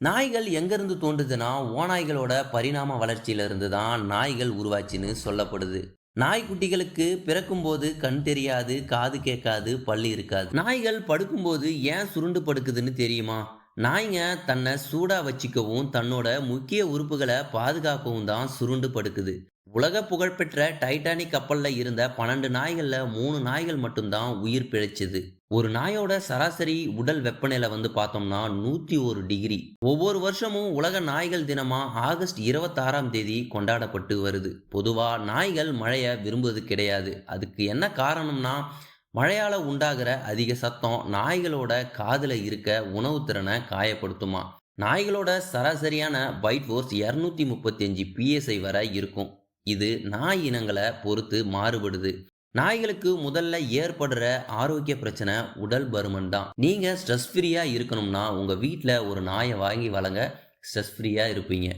நாய்கள் எங்கேருந்து தோன்றுதுன்னா, ஓநாய்களோட பரிணாம வளர்ச்சியில இருந்து தான் நாய்கள் உருவாச்சுன்னு சொல்லப்படுது. நாய்க்குட்டிகளுக்கு பிறக்கும்போது கண் தெரியாது, காது கேட்காது, பல்லு இருக்காது. நாய்கள் படுக்கும்போது ஏன் சுருண்டு படுக்குதுன்னு தெரியுமா? நாய்ங்க தன்னை சூடா வச்சுக்கவும், தன்னோட முக்கிய உறுப்புகள பாதுகாக்கவும் தான் சுருண்டு படுக்குது. உலக புகழ்பெற்ற டைட்டானிக் கப்பல்ல இருந்த 12 நாய்கள்ல 3 நாய்கள் மட்டும் தான் உயிர் பிழைச்சது. ஒரு நாயோட சராசரி உடல் வெப்பநிலை பார்த்தோம்னா 101 டிகிரி. ஒவ்வொரு வருஷமும் உலக நாய்கள் தினமா ஆகஸ்ட் 26ஆம் தேதி கொண்டாடப்பட்டு வருது. பொதுவா நாய்கள் மழைய விரும்புவது கிடையாது. அதுக்கு என்ன காரணம்னா, மழையால உண்டாகிற அதிக சத்தம் நாய்களோட காதுல இருக்க உணவு திறனை காயப்படுத்துமா. நாய்களோட சராசரியான பைட் ஃபோர்ஸ் 235 PSI வரை இருக்கும். இது நாய் இனங்களை பொறுத்து மாறுபடுது. நாய்களுக்கு முதல்ல ஏற்படுற ஆரோக்கிய பிரச்சனை உடல் பருமன் தான். நீங்க ஸ்ட்ரெஸ் ஃப்ரீயா இருக்கணும்னா உங்க வீட்ல ஒரு நாயை வாங்கி வளங்க. ஸ்ட்ரெஸ் ஃப்ரீயா இருப்பீங்க.